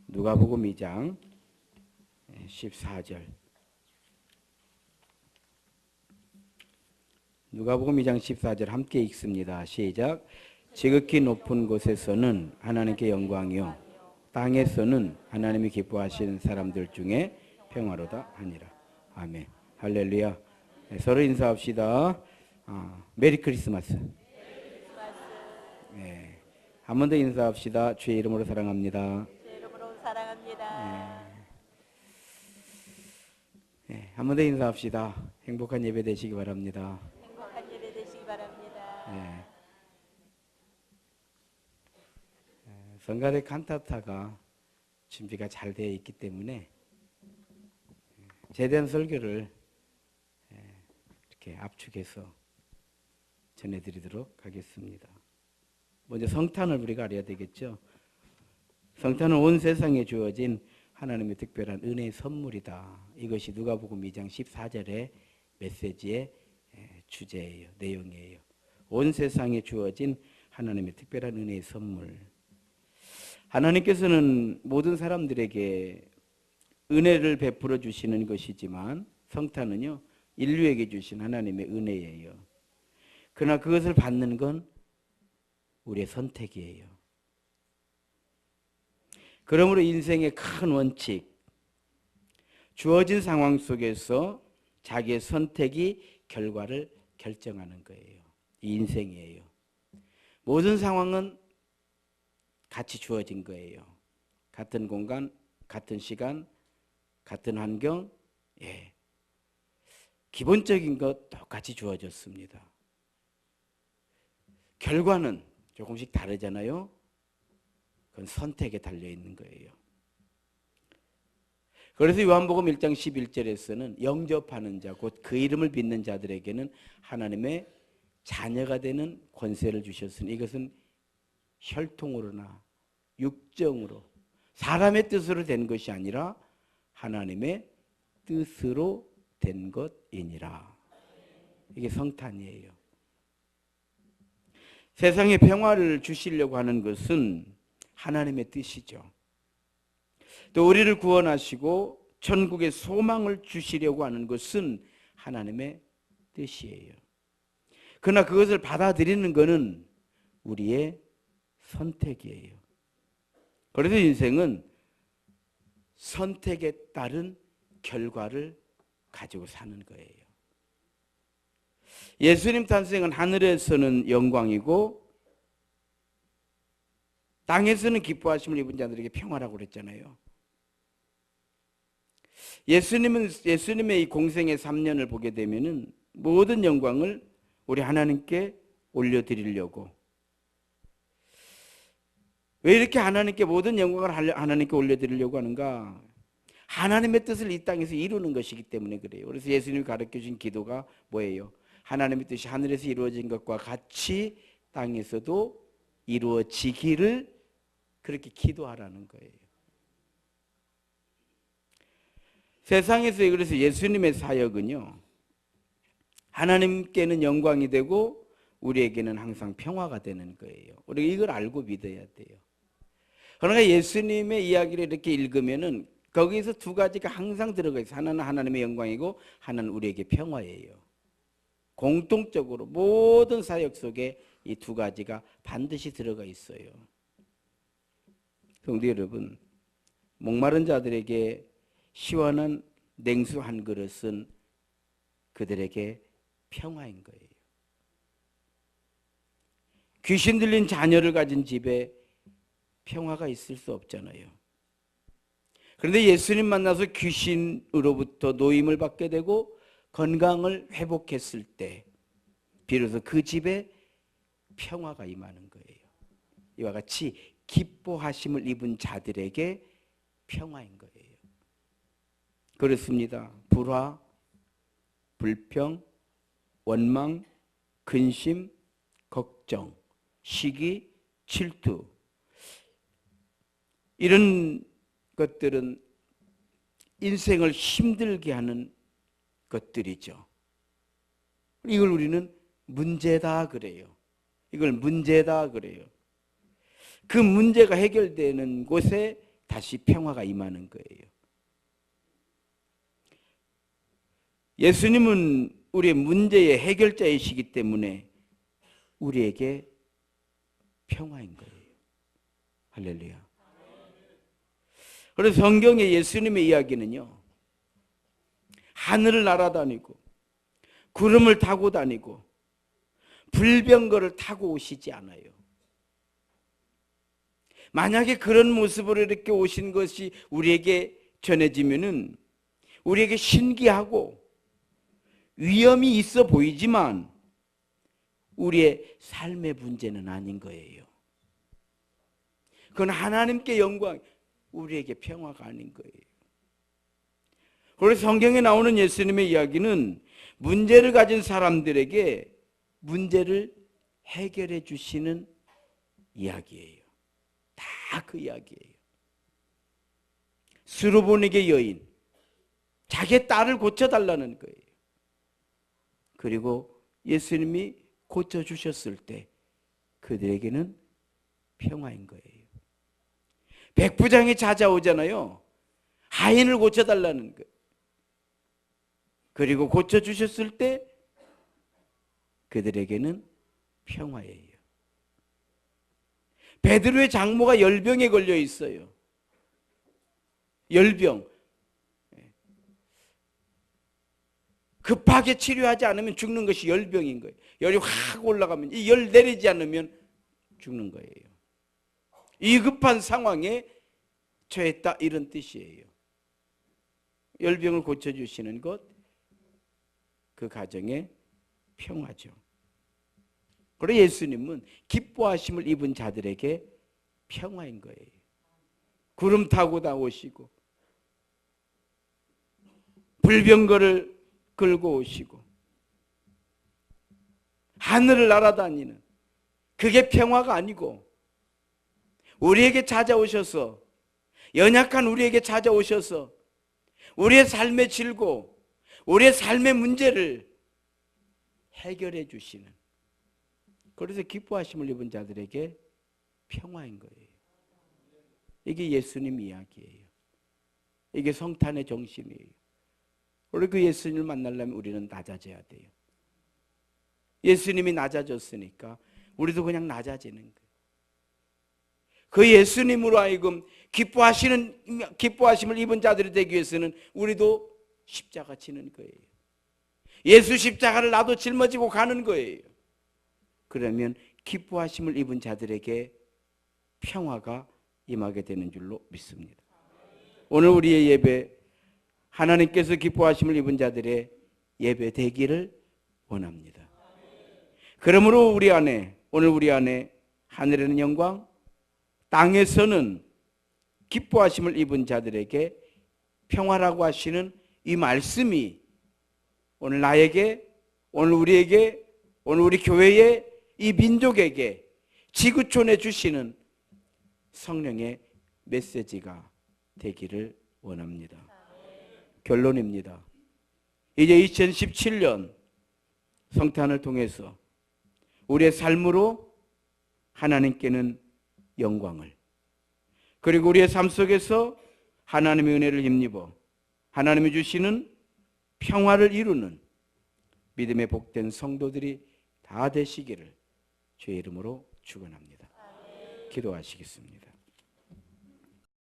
누가복음 2장 14절. 누가복음 2장 14절 함께 읽습니다. 시작. 지극히 높은 곳에서는 하나님께 영광이요 땅에서는 하나님이 기뻐하시는 사람들 중에 평화로다 하니라. 아멘. 할렐루야. 네, 서로 인사합시다. 메리 크리스마스. 네, 한 번 더 인사합시다. 주의 이름으로 사랑합니다. 주의 이름으로 사랑합니다. 네, 한 번 더 인사합시다. 행복한 예배 되시기 바랍니다. 행복한 예배 되시기 바랍니다. 네. 성가대 칸타타가 준비가 잘 되어 있기 때문에 제대한 설교를 이렇게 압축해서 전해드리도록 하겠습니다. 먼저 성탄을 우리가 알아야 되겠죠. 성탄은 온 세상에 주어진 하나님의 특별한 은혜의 선물이다. 이것이 누가복음 2장 14절의 메시지의 주제예요. 내용이에요. 온 세상에 주어진 하나님의 특별한 은혜의 선물. 하나님께서는 모든 사람들에게 은혜를 베풀어 주시는 것이지만 성탄은요, 인류에게 주신 하나님의 은혜예요. 그러나 그것을 받는 건 우리의 선택이에요. 그러므로 인생의 큰 원칙, 주어진 상황 속에서 자기의 선택이 결과를 결정하는 거예요. 이 인생이에요. 모든 상황은 같이 주어진 거예요. 같은 공간, 같은 시간, 같은 환경, 기본적인 것 똑같이 주어졌습니다. 결과는 조금씩 다르잖아요. 그건 선택에 달려있는 거예요. 그래서 요한복음 1장 11절에서는 영접하는 자, 곧 그 이름을 믿는 자들에게는 하나님의 자녀가 되는 권세를 주셨으니 이것은 혈통으로나 육정으로 사람의 뜻으로 된 것이 아니라 하나님의 뜻으로 된 것이니라. 이게 성탄이에요. 세상에 평화를 주시려고 하는 것은 하나님의 뜻이죠. 또 우리를 구원하시고 천국의 소망을 주시려고 하는 것은 하나님의 뜻이에요. 그러나 그것을 받아들이는 것은 우리의 선택이에요. 그래서 인생은 선택에 따른 결과를 가지고 사는 거예요. 예수님 탄생은 하늘에서는 영광이고 땅에서는 기뻐하심을 입은 자들에게 평화라고 그랬잖아요. 예수님의 이 공생의 3년을 보게 되면은 모든 영광을 우리 하나님께 올려드리려고, 왜 이렇게 하나님께 모든 영광을 하나님께 올려드리려고 하는가? 하나님의 뜻을 이 땅에서 이루는 것이기 때문에 그래요. 그래서 예수님이 가르쳐 주신 기도가 뭐예요? 하나님의 뜻이 하늘에서 이루어진 것과 같이 땅에서도 이루어지기를 그렇게 기도하라는 거예요. 세상에서 그래서 예수님의 사역은요, 하나님께는 영광이 되고 우리에게는 항상 평화가 되는 거예요. 우리가 이걸 알고 믿어야 돼요. 그러니까 예수님의 이야기를 이렇게 읽으면은 거기서 두 가지가 항상 들어가 있어요. 하나는 하나님의 영광이고 하나는 우리에게 평화예요. 공통적으로 모든 사역 속에 이 두 가지가 반드시 들어가 있어요. 성도 여러분, 목마른 자들에게 시원한 냉수 한 그릇은 그들에게 평화인 거예요. 귀신 들린 자녀를 가진 집에 평화가 있을 수 없잖아요. 그런데 예수님 만나서 귀신으로부터 노임을 받게 되고 건강을 회복했을 때 비로소 그 집에 평화가 임하는 거예요. 이와 같이 기뻐하심을 입은 자들에게 평화인 거예요. 그렇습니다. 불화, 불평, 원망, 근심, 걱정, 시기, 질투, 이런 것들은 인생을 힘들게 하는 것들이죠. 이걸 우리는 문제다 그래요. 이걸 문제다 그래요. 그 문제가 해결되는 곳에 다시 평화가 임하는 거예요. 예수님은 우리의 문제의 해결자이시기 때문에 우리에게 평화인 거예요. 할렐루야. 그래서 성경의 예수님의 이야기는요, 하늘을 날아다니고 구름을 타고 다니고 불병거를 타고 오시지 않아요. 만약에 그런 모습으로 이렇게 오신 것이 우리에게 전해지면은 우리에게 신기하고 위험이 있어 보이지만 우리의 삶의 문제는 아닌 거예요. 그건 하나님께 영광, 우리에게 평화가 아닌 거예요. 그래서 성경에 나오는 예수님의 이야기는 문제를 가진 사람들에게 문제를 해결해 주시는 이야기예요. 다 그 이야기예요. 수르보닉의 여인, 자기의 딸을 고쳐달라는 거예요. 그리고 예수님이 고쳐주셨을 때 그들에게는 평화인 거예요. 백부장이 찾아오잖아요. 하인을 고쳐달라는 거예요. 그리고 고쳐주셨을 때 그들에게는 평화예요. 베드로의 장모가 열병에 걸려 있어요. 열병. 급하게 치료하지 않으면 죽는 것이 열병인 거예요. 열이 확 올라가면, 이 열 내리지 않으면 죽는 거예요. 이 급한 상황에 처했다, 이런 뜻이에요. 열병을 고쳐주시는 것, 그 가정의 평화죠. 그리고 예수님은 기뻐하심을 입은 자들에게 평화인 거예요. 구름 타고 다 오시고 불병거를 끌고 오시고 하늘을 날아다니는, 그게 평화가 아니고 우리에게 찾아오셔서, 연약한 우리에게 찾아오셔서 우리의 삶의 질고 우리의 삶의 문제를 해결해 주시는, 그래서 기뻐하심을 입은 자들에게 평화인 거예요. 이게 예수님 이야기예요. 이게 성탄의 정신이에요. 우리 그 예수님을 만나려면 우리는 낮아져야 돼요. 예수님이 낮아졌으니까 우리도 그냥 낮아지는 거예요. 그 예수님으로 하여금 기뻐하심을 입은 자들이 되기 위해서는 우리도 십자가 지는 거예요. 예수 십자가를 나도 짊어지고 가는 거예요. 그러면 기뻐하심을 입은 자들에게 평화가 임하게 되는 줄로 믿습니다. 오늘 우리의 예배, 하나님께서 기뻐하심을 입은 자들의 예배 되기를 원합니다. 그러므로 오늘 우리 안에 하늘에는 영광, 땅에서는 기뻐하심을 입은 자들에게 평화라고 하시는 이 말씀이 오늘 나에게, 오늘 우리에게, 오늘 우리 교회에, 이 민족에게, 지구촌에 주시는 성령의 메시지가 되기를 원합니다. 결론입니다. 이제 2017년 성탄을 통해서 우리의 삶으로 하나님께는 영광을, 그리고 우리의 삶 속에서 하나님의 은혜를 힘입어 하나님이 주시는 평화를 이루는 믿음의 복된 성도들이 다 되시기를 주의 이름으로 축원합니다. 기도하시겠습니다.